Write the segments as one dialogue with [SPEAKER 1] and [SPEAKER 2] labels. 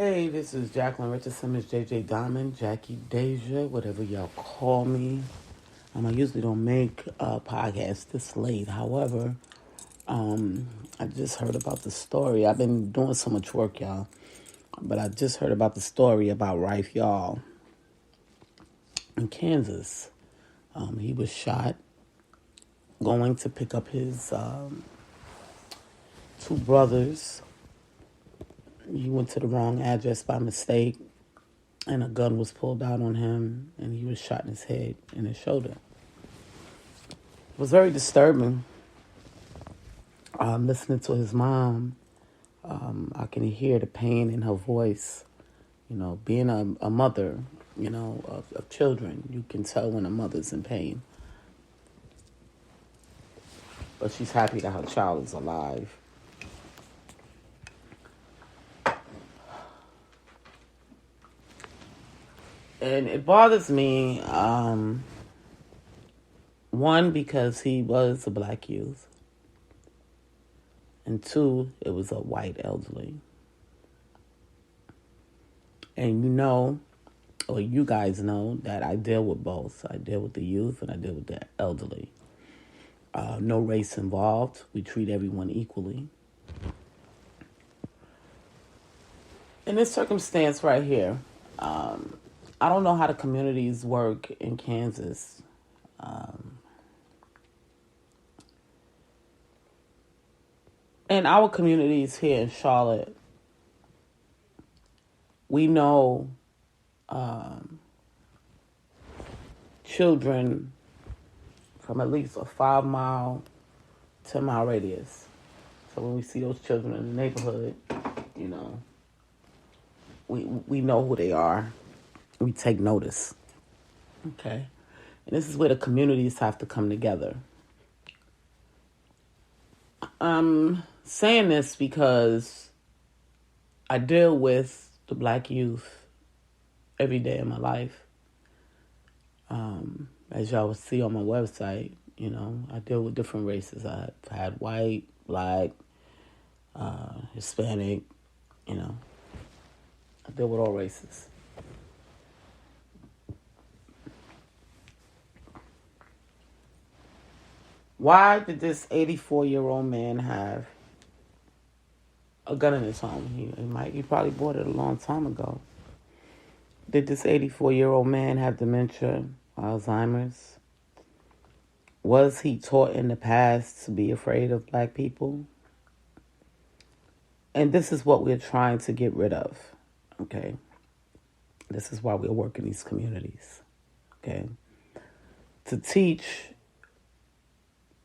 [SPEAKER 1] Hey, this is Jacqueline Richardson, Miss JJ Diamond, Jackie Deja, whatever y'all call me. I usually don't make podcasts this late. However, I just heard about the story. I've been doing so much work, y'all. But I just heard about the story about Yarl in Kansas. He was shot going to pick up his two brothers. He went to the wrong address by mistake, and a gun was pulled out on him, and he was shot in his head and his shoulder. It was very disturbing. Listening to his mom, I can hear the pain in her voice. You know, being a mother, of children, you can tell when a mother's in pain. But she's happy that her child is alive. And it bothers me, one, because he was a black youth. And two, it was a white elderly. And you guys know that I deal with both. I deal with the youth and I deal with the elderly. No race involved. We treat everyone equally. In this circumstance right here, I don't know how the communities work in Kansas. In our communities here in Charlotte, we know children from at least a 5-mile, 10-mile radius. So when we see those children in the neighborhood, we know who they are. We take notice. Okay? And this is where the communities have to come together. I'm saying this because I deal with the black youth every day of my life. As y'all will see on my website, I deal with different races. I've had white, black, Hispanic, I deal with all races. Why did this 84-year-old man have a gun in his home? He probably bought it a long time ago. Did this 84-year-old man have dementia, Alzheimer's? Was he taught in the past to be afraid of black people? And this is what we're trying to get rid of, okay? This is why we're working these communities, okay? To teach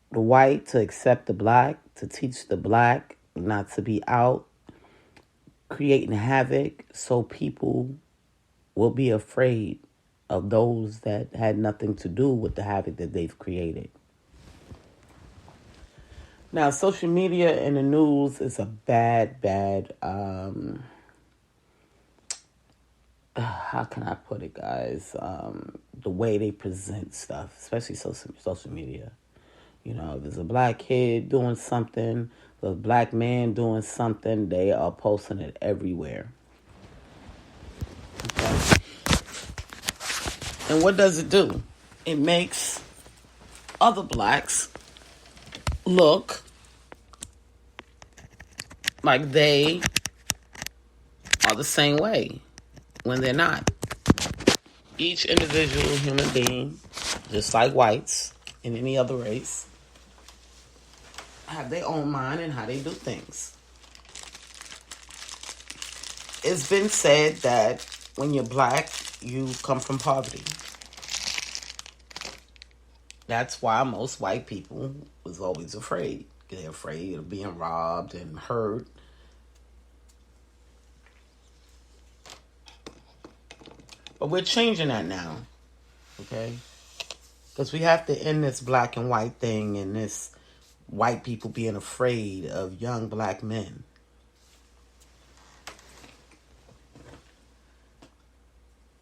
[SPEAKER 1] the white to accept the black, to teach the black not to be out, creating havoc so people will be afraid of those that had nothing to do with the havoc that they've created. Now, social media and the news is a bad, how can I put it, guys? The way they present stuff, especially social media. If there's a black kid doing something, a black man doing something, they are posting it everywhere. Okay? And what does it do? It makes other blacks look like they are the same way when they're not. Each individual human being, just like whites in any other race, have their own mind and how they do things. It's been said that when you're black, you come from poverty. That's why most white people was always afraid. They're afraid of being robbed and hurt. But we're changing that now, okay? Because we have to end this black and white thing and this white people being afraid of young black men.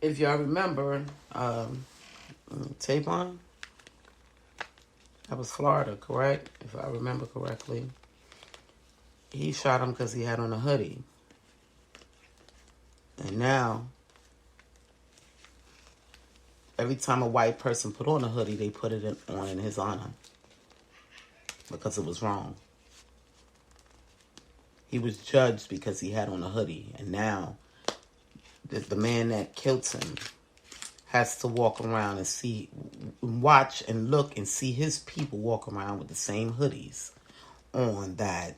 [SPEAKER 1] If y'all remember, Tavon, that was Florida, correct? If I remember correctly. He shot him because he had on a hoodie. And now, every time a white person put on a hoodie, they put it on in his honor because it was wrong. He was judged because he had on a hoodie. And now, the man that killed him has to walk around and watch and look and see his people walk around with the same hoodies on that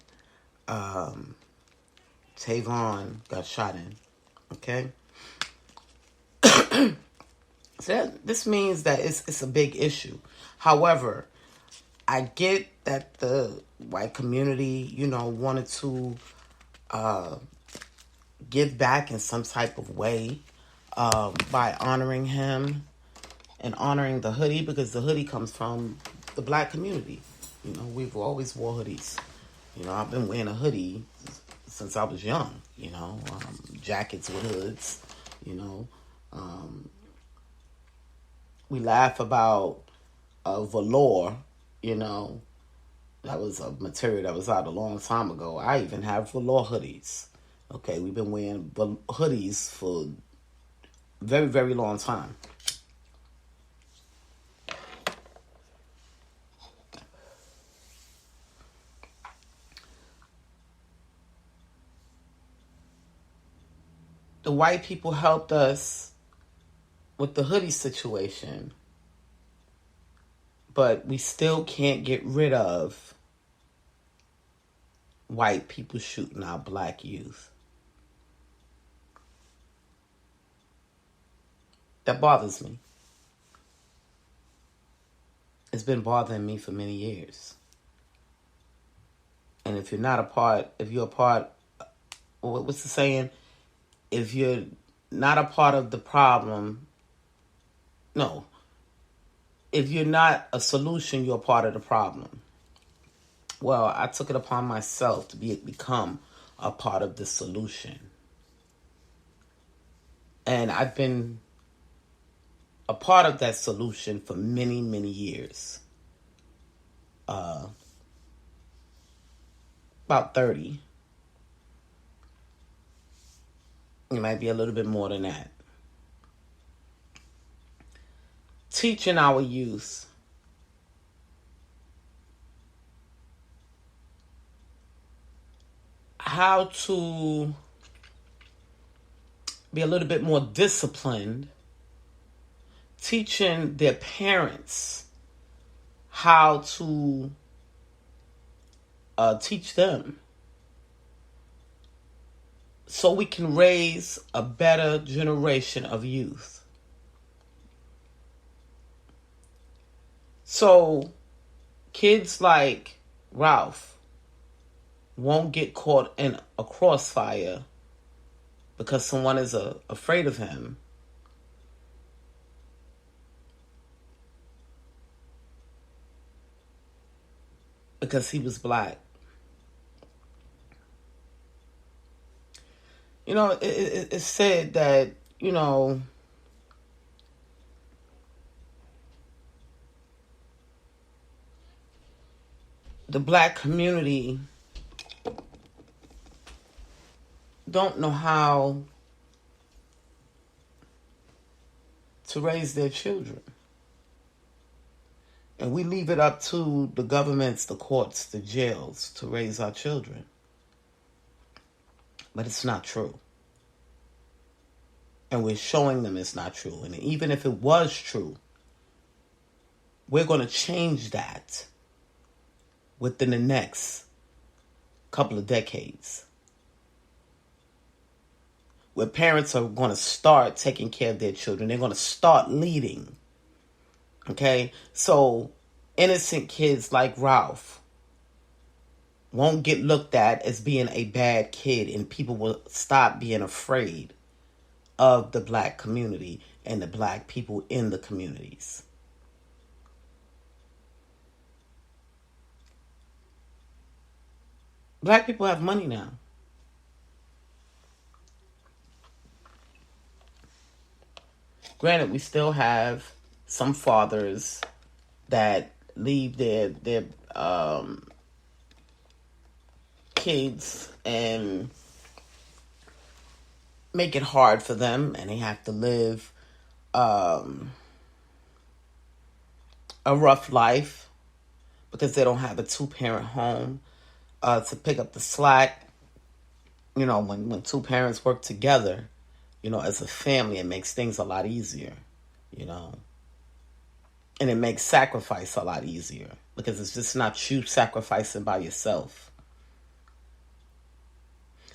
[SPEAKER 1] Tavon got shot in. Okay? So this means that it's a big issue. However, I get that the white community, wanted to give back in some type of way by honoring him and honoring the hoodie, because the hoodie comes from the black community. We've always wore hoodies. I've been wearing a hoodie since I was young, jackets with hoods, we laugh about velour, that was a material that was out a long time ago. I even have velour hoodies. Okay, we've been wearing hoodies for a very, very long time. The white people helped us with the hoodie situation, but we still can't get rid of white people shooting our black youth. That bothers me. It's been bothering me for many years. And if you're a part, what's the saying? If you're not a part of the problem, no. If you're not a solution, you're a part of the problem. Well, I took it upon myself to become a part of the solution. And I've been a part of that solution for many, many years. About 30. It might be a little bit more than that. Teaching our youth how to be a little bit more disciplined. Teaching their parents how to teach them, so we can raise a better generation of youth. So kids like Ralph won't get caught in a crossfire because someone is afraid of him. Because he was black. It's said that, the black community don't know how to raise their children. And we leave it up to the governments, the courts, the jails to raise our children. But it's not true. And we're showing them it's not true. And even if it was true, we're going to change that within the next couple of decades. Where parents are going to start taking care of their children. They're going to start leading. Okay? So innocent kids like Ralph won't get looked at as being a bad kid, and people will stop being afraid of the black community and the black people in the communities. Black people have money now. Granted, we still have some fathers that leave their kids and make it hard for them, and they have to live a rough life because they don't have a two-parent home to pick up the slack. When two parents work together, as a family, it makes things a lot easier, and it makes sacrifice a lot easier because it's just not you sacrificing by yourself.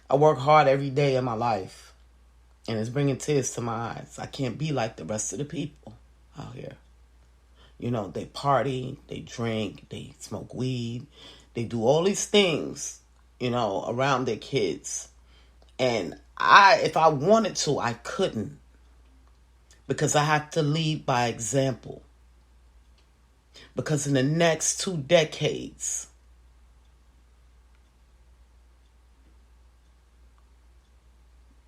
[SPEAKER 1] I work hard every day in my life, and it's bringing tears to my eyes. I can't be like the rest of the people out here. They party, they drink, they smoke weed, they do all these things, around their kids. And if I wanted to, I couldn't, because I have to lead by example. Because in the next 2 decades,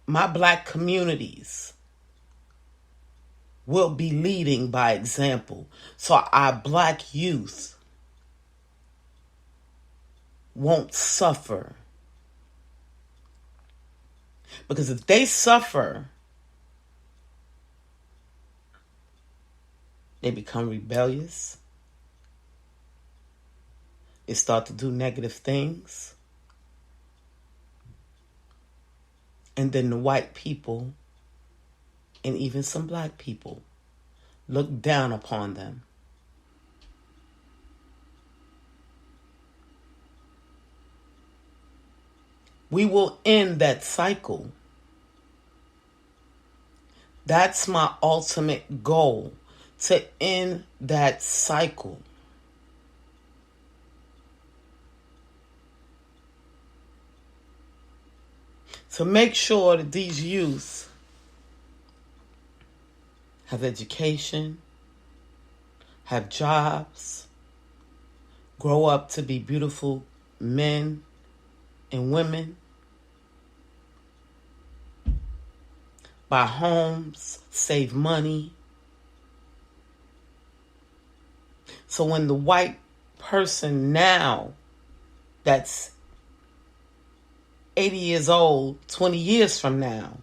[SPEAKER 1] my black communities will be leading by example. So our black youth won't suffer. Because if they suffer, they become rebellious. They start to do negative things. And then the white people, and even some black people, look down upon them. We will end that cycle. That's my ultimate goal, to end that cycle. To make sure that these youth have education, have jobs, grow up to be beautiful men and women, buy homes, save money. So when the white person now that's 80 years old, 20 years from now,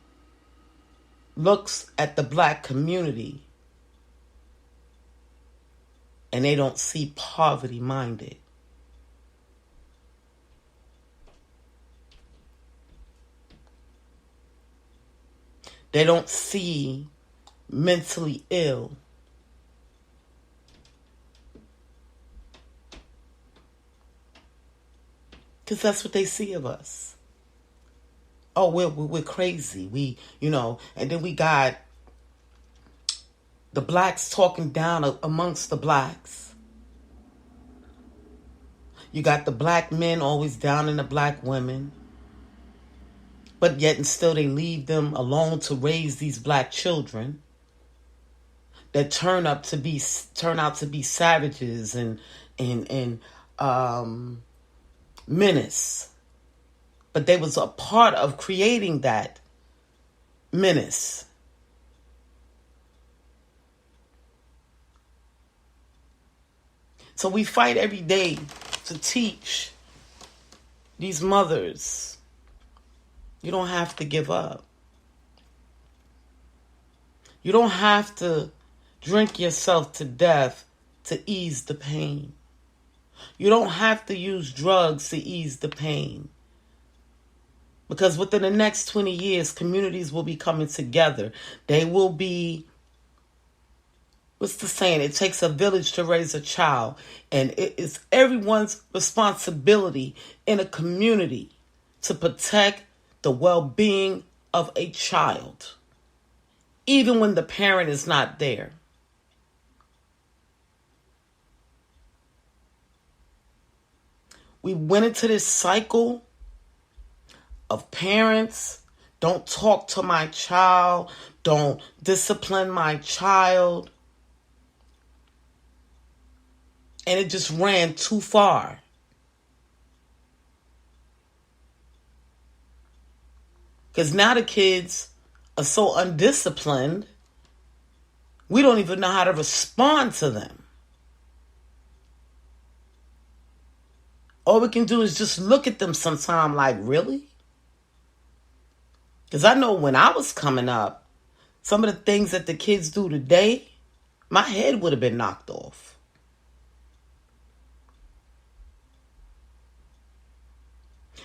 [SPEAKER 1] looks at the black community and they don't see poverty-minded. They don't see mentally ill. Because that's what they see of us. Oh, we're crazy. And then we got the blacks talking down amongst the blacks. You got the black men always down in the black women. But yet and still they leave them alone to raise these black children that turn out to be savages and menace. But they was a part of creating that menace. So we fight every day to teach these mothers, you don't have to give up. You don't have to drink yourself to death to ease the pain. You don't have to use drugs to ease the pain. Because within the next 20 years, communities will be coming together. They will be, what's the saying? It takes a village to raise a child. And it is everyone's responsibility in a community to protect the well-being of a child, even when the parent is not there. We went into this cycle of parents, don't talk to my child, don't discipline my child. And it just ran too far. Because now the kids are so undisciplined, we don't even know how to respond to them. All we can do is just look at them sometime like, really? Because I know when I was coming up, some of the things that the kids do today, my head would have been knocked off.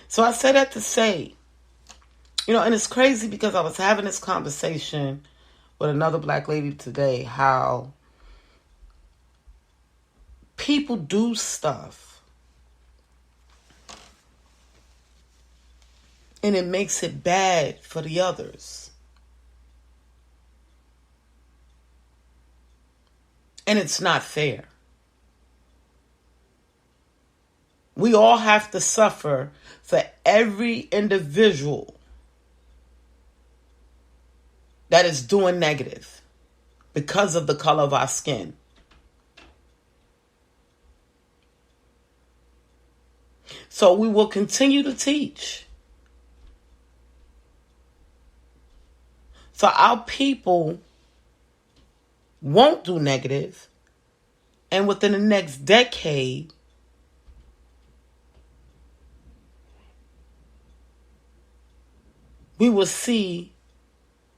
[SPEAKER 1] So I say that to say, and it's crazy because I was having this conversation with another black lady today, how people do stuff and it makes it bad for the others. And it's not fair. We all have to suffer for every individual that is doing negative because of the color of our skin. So we will continue to teach. So our people won't do negative, and within the next decade, we will see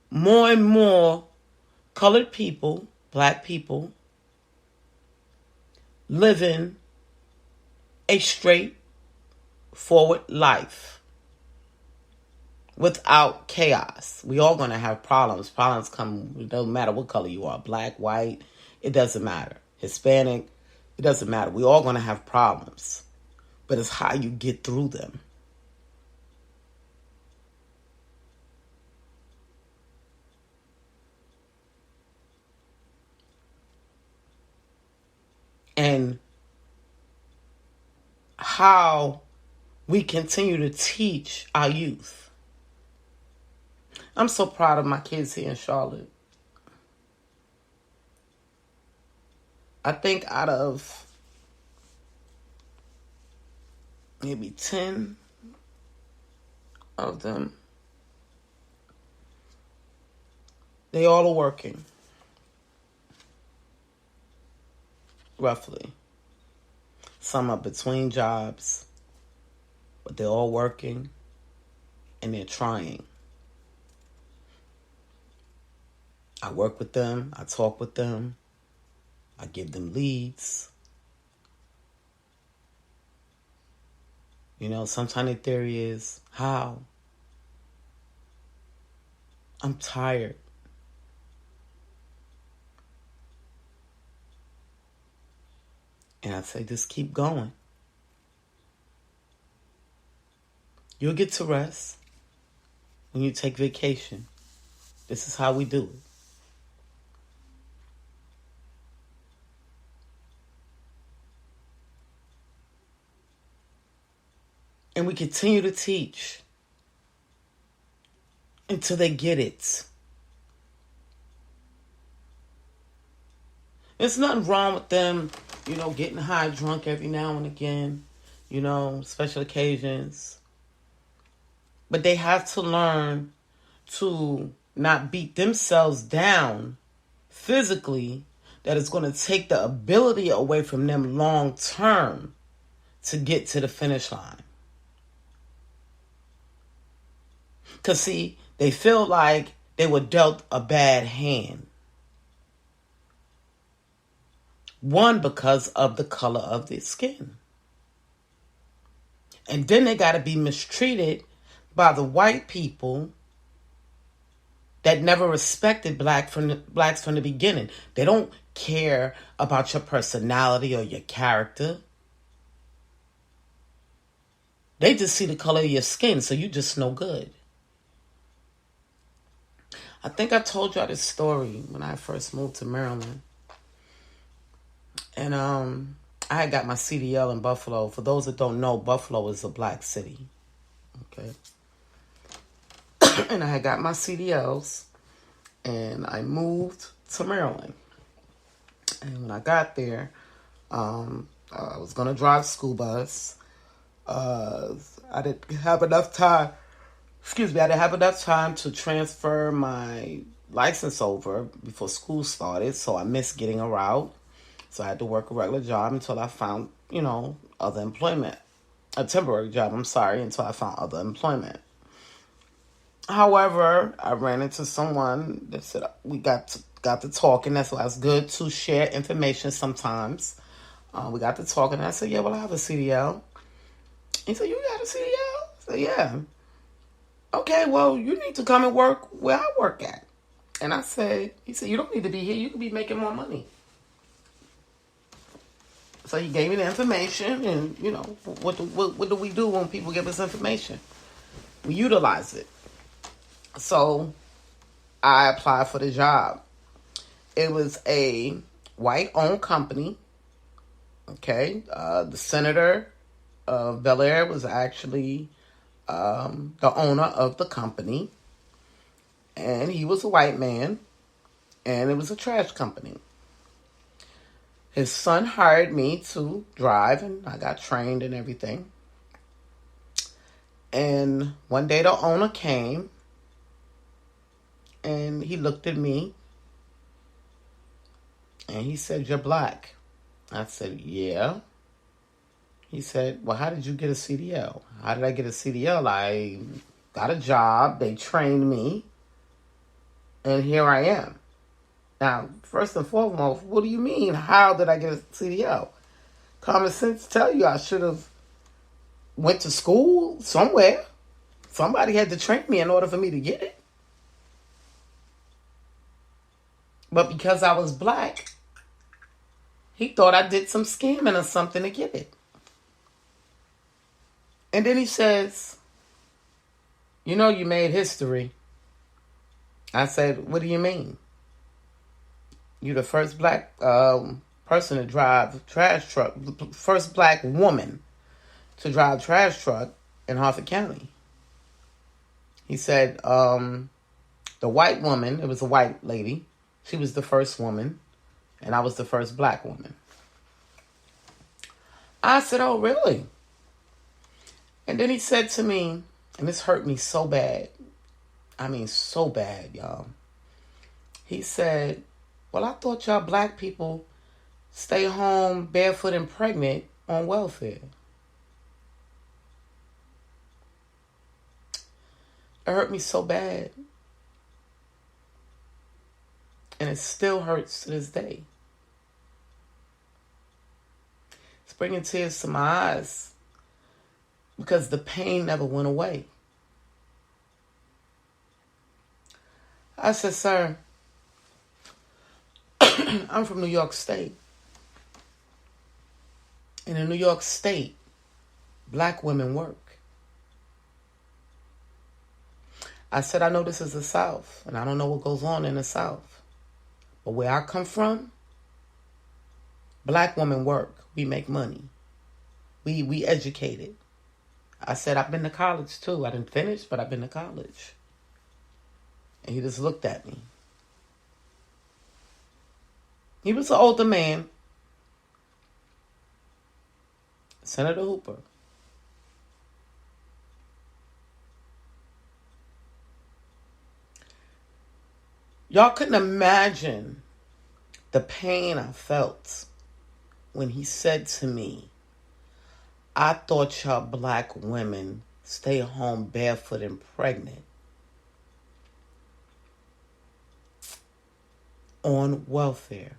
[SPEAKER 1] more and more colored people, black people, living a straightforward life without chaos. We all going to have problems. Problems come, it doesn't matter what color you are, black, white, it doesn't matter. Hispanic, it doesn't matter. We all going to have problems. But it's how you get through them. And how we continue to teach our youth. I'm so proud of my kids here in Charlotte. I think out of maybe 10 of them, they all are working. Roughly. Some are between jobs, but they're all working and they're trying. I work with them, I talk with them, I give them leads. Sometimes their theory is, how? I'm tired. And I say, just keep going. You'll get to rest when you take vacation. This is how we do it. And we continue to teach until they get it. There's nothing wrong with them, getting high, drunk every now and again, special occasions. But they have to learn to not beat themselves down physically, that is going to take the ability away from them long term to get to the finish line. Because, see, they feel like they were dealt a bad hand. One, because of the color of their skin. And then they got to be mistreated by the white people that never respected blacks from the beginning. They don't care about your personality or your character. They just see the color of your skin, so you just no good. I think I told y'all this story when I first moved to Maryland. And I had got my CDL in Buffalo. For those that don't know, Buffalo is a black city. Okay. And I had got my CDLs. And I moved to Maryland. And when I got there, I was going to drive school bus. I didn't have enough time. I didn't have enough time to transfer my license over before school started. So I missed getting a route. So I had to work a regular job until I found, other employment. A temporary job, until I found other employment. However, I ran into someone that said we got to talking. That's why it's good to share information sometimes. We got to talking, and I said, "Yeah, well, I have a CDL." He said, "You got a CDL?" I said, "Yeah." "Okay, well, you need to come and work where I work at." And I said, he said, "You don't need to be here. You could be making more money." So he gave me the information, and what do we do when people give us information? We utilize it. So I applied for the job. It was a white-owned company. Okay, the senator of Bel Air was actually the owner of the company, and he was a white man, and it was a trash company. His son hired me to drive, and I got trained and everything. And one day the owner came, and he looked at me, and he said, "You're black." I said, "Yeah." He said, "Well, how did you get a CDL?" "How did I get a CDL? I got a job, they trained me, and here I am." Now, first and foremost, what do you mean, how did I get a CDL? Common sense tell you I should have went to school somewhere. Somebody had to train me in order for me to get it. But because I was black, he thought I did some scamming or something to get it. And then he says, "You know, you made history." I said, "What do you mean?" "You're the first black person to drive trash truck, first black woman to drive trash truck in Harford County." He said, "The white woman," it was a white lady, she was the first woman, and I was the first black woman. I said, "Oh, really?" And then he said to me, and this hurt me so bad. I mean, so bad, y'all. He said, "Well, I thought y'all black people stay home barefoot and pregnant on welfare." It hurt me so bad. And it still hurts to this day. It's bringing tears to my eyes because the pain never went away. I said, "Sir, I'm from New York State. And in New York State, black women work." I said, "I know this is the South, and I don't know what goes on in the South. But where I come from, black women work. We make money. We educated." I said, "I've been to college too. I didn't finish, but I've been to college." And he just looked at me. He was an older man. Senator Hooper. Y'all couldn't imagine the pain I felt when he said to me, "I thought y'all black women stay home barefoot and pregnant on welfare."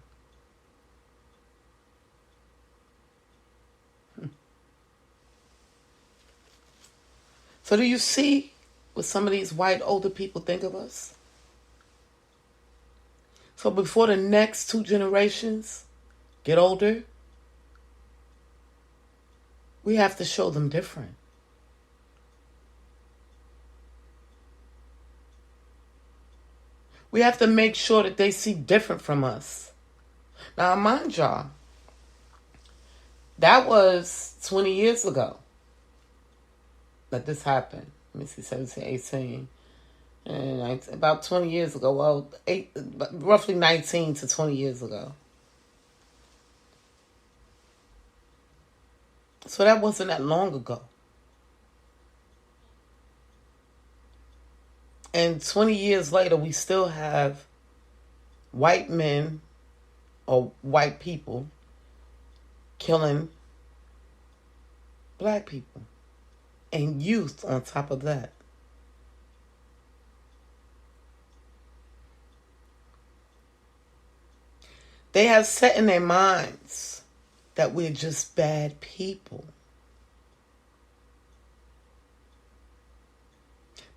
[SPEAKER 1] So do you see what some of these white older people think of us? So before the next two generations get older, we have to show them different. We have to make sure that they see different from us. Now, mind y'all, that was 20 years ago that this happened. Let me see, 17, 18, and about 20 years ago. Well, roughly 19 to 20 years ago. So that wasn't that long ago. And 20 years later, we still have white men or white people killing black people and youth on top of that. They have set in their minds that we're just bad people.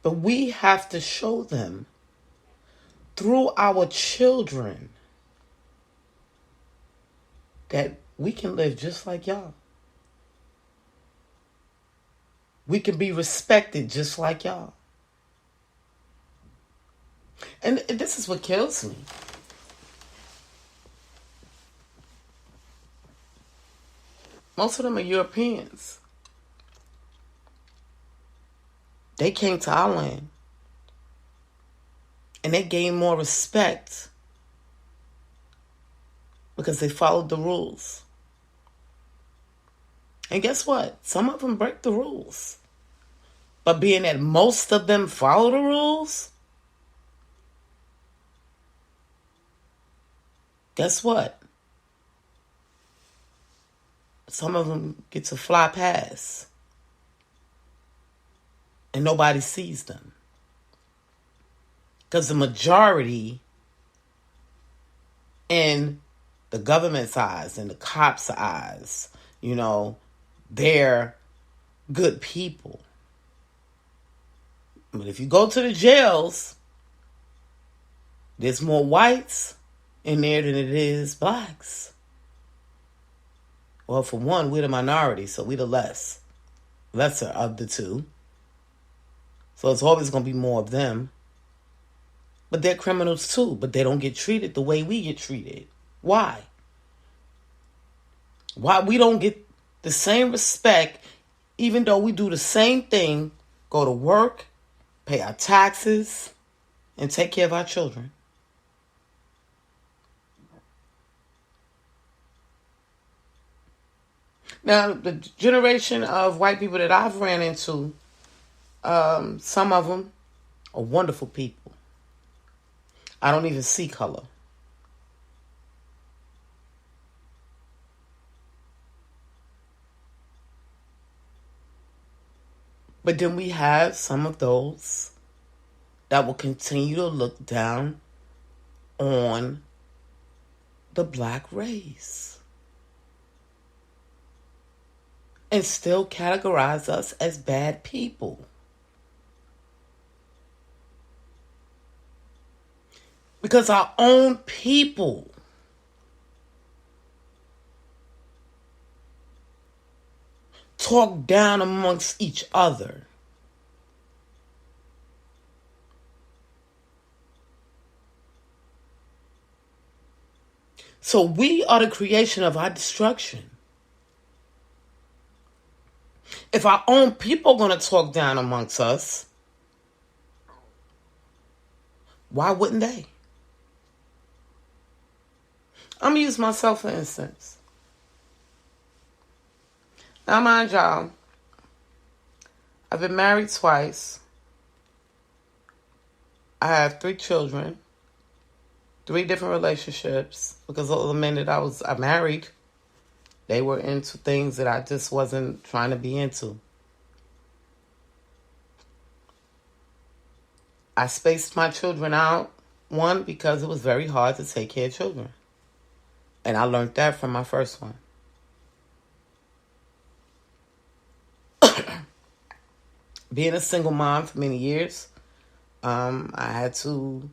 [SPEAKER 1] But we have to show them through our children that we can live just like y'all. We can be respected just like y'all. And this is what kills me. Most of them are Europeans. They came to our land. And they gained more respect because they followed the rules. And guess what? Some of them break the rules. But being that most of them follow the rules, guess what? Some of them get to fly past. And nobody sees them. Because the majority in the government's eyes and the cops' eyes, they're good people. But if you go to the jails, there's more whites in there than it is blacks. Well, for one, we're the minority, so we're the lesser of the two. So it's always going to be more of them. But they're criminals too, but they don't get treated the way we get treated. Why? Why we don't get the same respect, even though we do the same thing, go to work, pay our taxes, and take care of our children? Now, the generation of white people that I've ran into, some of them are wonderful people. I don't even see color. But then we have some of those that will continue to look down on the black race and still categorize us as bad people. Because our own people talk down amongst each other. So we are the creation of our destruction. If our own people are going to talk down amongst us, why wouldn't they? I'm going to use myself for instance. Now, mind y'all, I've been married twice. I have 3 children, 3 different relationships, because all the men that I married, they were into things that I just wasn't trying to be into. I spaced my children out, one, because it was very hard to take care of children. And I learned that from my first one. Being a single mom for many years, I had to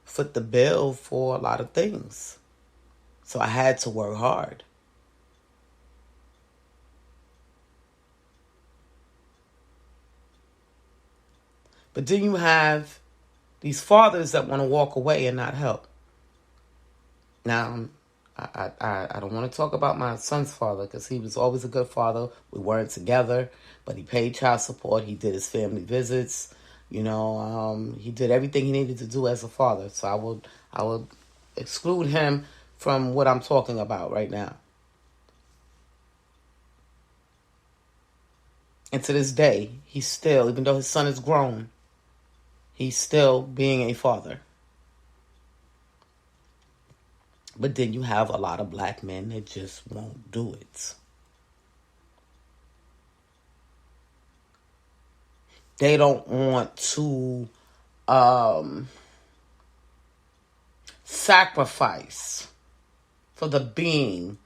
[SPEAKER 1] foot the bill for a lot of things. So I had to work hard. But then you have these fathers that want to walk away and not help. Now, I don't want to talk about my son's father because he was always a good father. We weren't together, but he paid child support. He did his family visits. He did everything he needed to do as a father. So I would exclude him from what I'm talking about right now. And to this day, he's still, even though his son is grown, he's still being a father. But then you have a lot of black men that just won't do it. They don't want to sacrifice for the being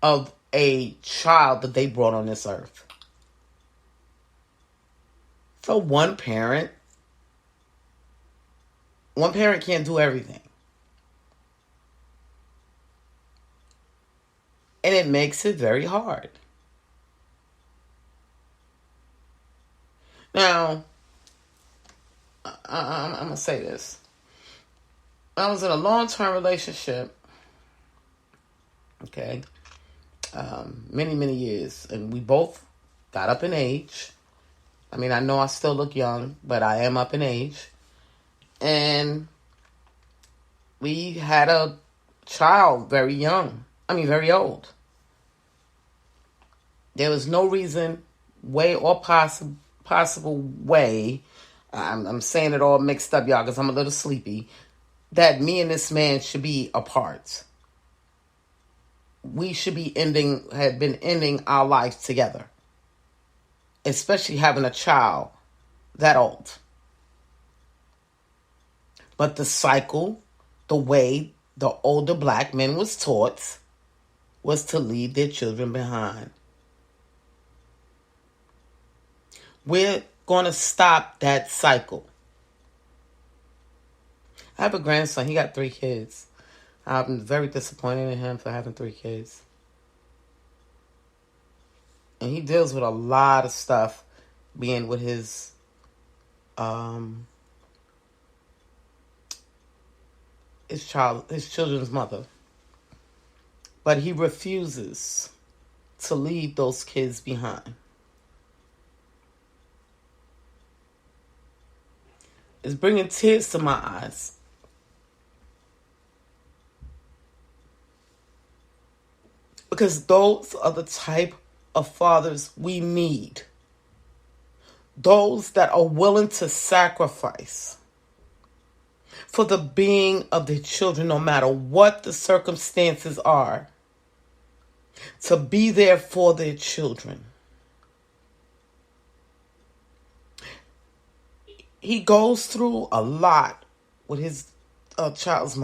[SPEAKER 1] of a child that they brought on this earth. So one parent can't do everything. And it makes it very hard. Now, I'm going to say this. I was in a long-term relationship, okay, many, many years. And we both got up in age. I mean, I know I still look young, but I am up in age. And we had a child very young. I mean, very old. There was no reason, way, or possible way, I'm saying it all mixed up, y'all, because I'm a little sleepy, that me and this man should be apart. We should be had been ending our life together. Especially having a child that old. But the cycle, the way the older black men was taught, was to leave their children behind. We're going to stop that cycle. I have a grandson. He got 3 kids. I'm very disappointed in him for having 3 kids. And he deals with a lot of stuff being with his children's mother. But he refuses to leave those kids behind. It's bringing tears to my eyes. Because those are the type of fathers we need. Those that are willing to sacrifice for the being of their children, no matter what the circumstances are, to be there for their children. He goes through a lot with his children's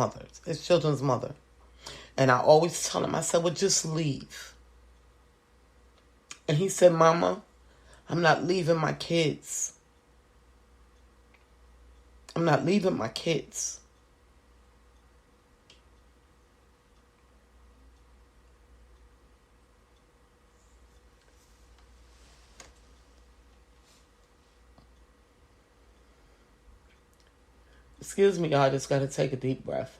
[SPEAKER 1] mother. And I always tell him, I said, well, just leave. And he said, Mama, I'm not leaving my kids. I'm not leaving my kids. Excuse me, y'all, I just got to take a deep breath.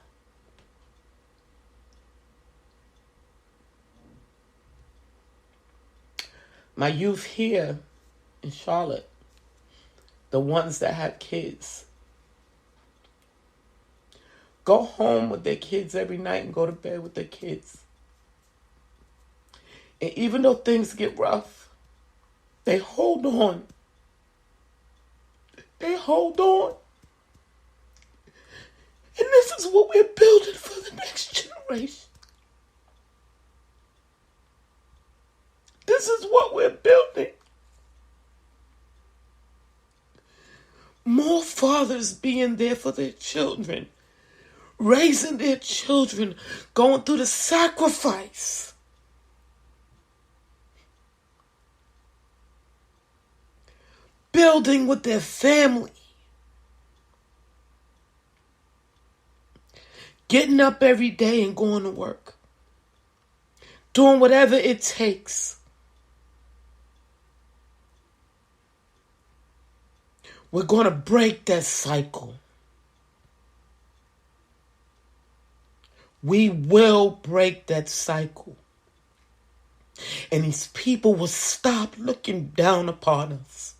[SPEAKER 1] My youth here in Charlotte, the ones that have kids, go home with their kids every night and go to bed with their kids. And even though things get rough, they hold on. They hold on. And this is what we're building for the next generation. This is what we're building. More fathers being there for their children, raising their children, going through the sacrifice. Building with their family. Getting up every day and going to work. Doing whatever it takes. We're going to break that cycle. We will break that cycle. And these people will stop looking down upon us.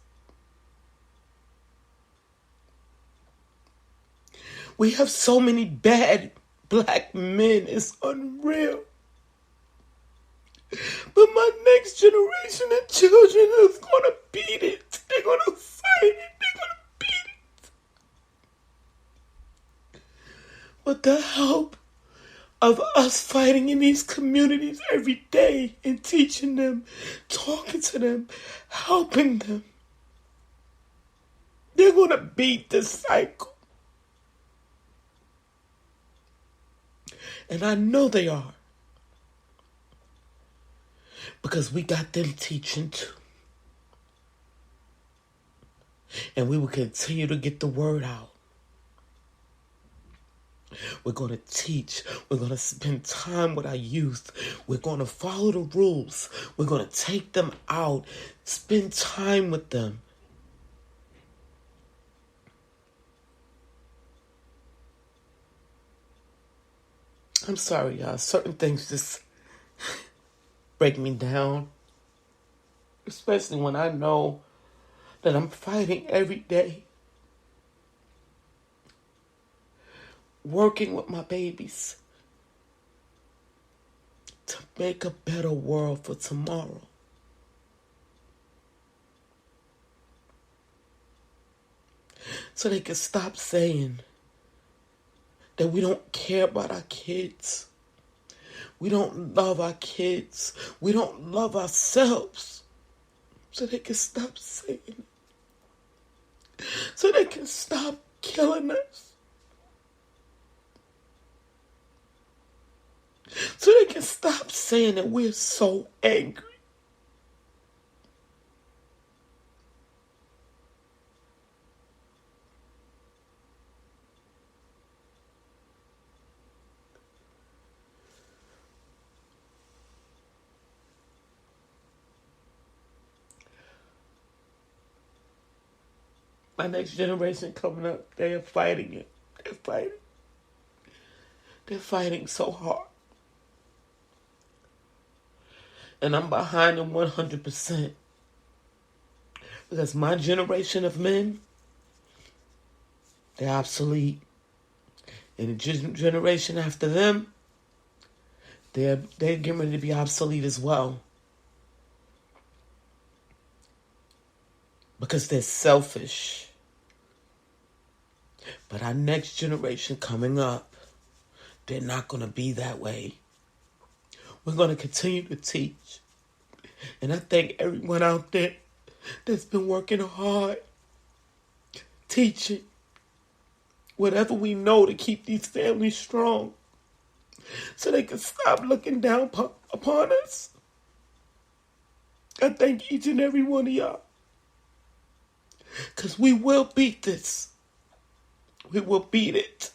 [SPEAKER 1] We have so many bad black men, it's unreal. But my next generation of children is going to beat it. They're going to fight it. They're going to beat it. With the help of us fighting in these communities every day and teaching them, talking to them, helping them, they're going to beat the cycle. And I know they are. Because we got them teaching too. And we will continue to get the word out. We're going to teach. We're going to spend time with our youth. We're going to follow the rules. We're going to take them out. Spend time with them. I'm sorry, y'all. Certain things just break me down. Especially when I know that I'm fighting every day. Working with my babies to make a better world for tomorrow. So they can stop saying that we don't care about our kids. We don't love our kids. We don't love ourselves. So they can stop saying it. So they can stop killing us. So they can stop saying that we're so angry. My next generation coming up, they are fighting it. They're fighting. They're fighting so hard. And I'm behind them 100%. Because my generation of men, they're obsolete. And the generation after them, they're getting ready to be obsolete as well. Because they're selfish. But our next generation coming up, they're not going to be that way. We're going to continue to teach. And I thank everyone out there that's been working hard, teaching whatever we know to keep these families strong so they can stop looking down upon us. I thank each and every one of y'all. Because we will beat this. We will beat it.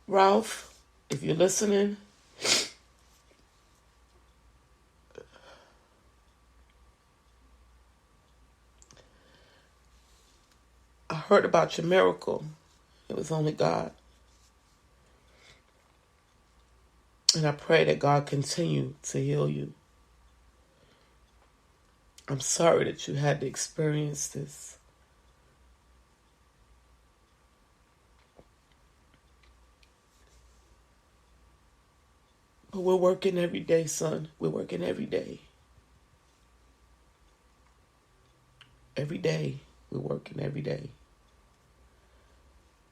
[SPEAKER 1] Ralph, if you're listening, I heard about your miracle. It was only God. And I pray that God continue to heal you. I'm sorry that you had to experience this. But we're working every day, son. We're working every day. Every day. We're working every day.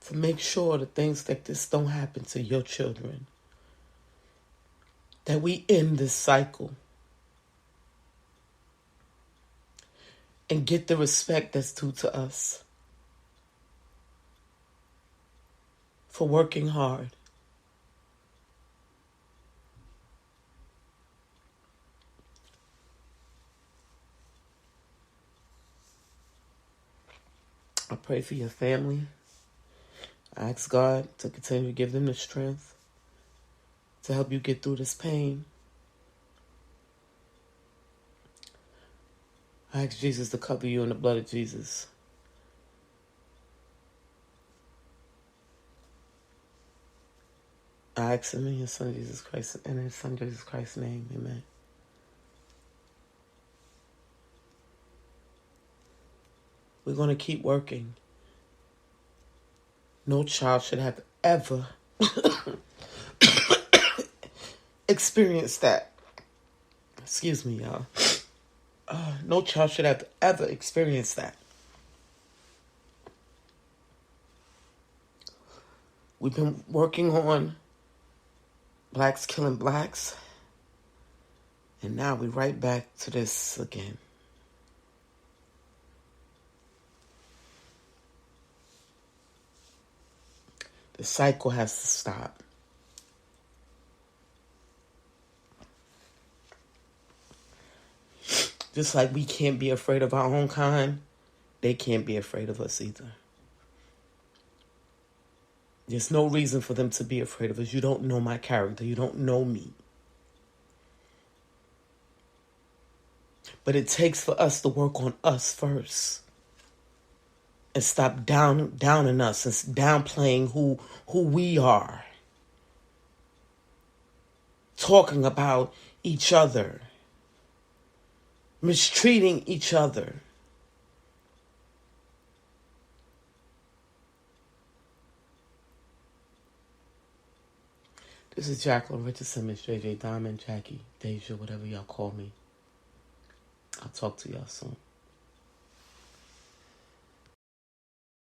[SPEAKER 1] To make sure that things like this don't happen to your children. That we end this cycle. And get the respect that's due to us. For working hard. I pray for your family. I ask God to continue to give them the strength to help you get through this pain. I ask Jesus to cover you in the blood of Jesus. I ask him in his son Jesus Christ, in his son Jesus Christ's name, amen. We're going to keep working. No child should have ever experienced that. Excuse me, y'all. No child should have ever experienced that. We've been working on blacks killing blacks. And now we're right back to this again. The cycle has to stop. Just like we can't be afraid of our own kind, they can't be afraid of us either. There's no reason for them to be afraid of us. You don't know my character. You don't know me. But it takes for us to work on us first. And stop downing us and downplaying who we are. Talking about each other. Mistreating each other. This is Jacqueline Richardson, Miss JJ Diamond, Jackie, Deja, whatever y'all call me. I'll talk to y'all soon.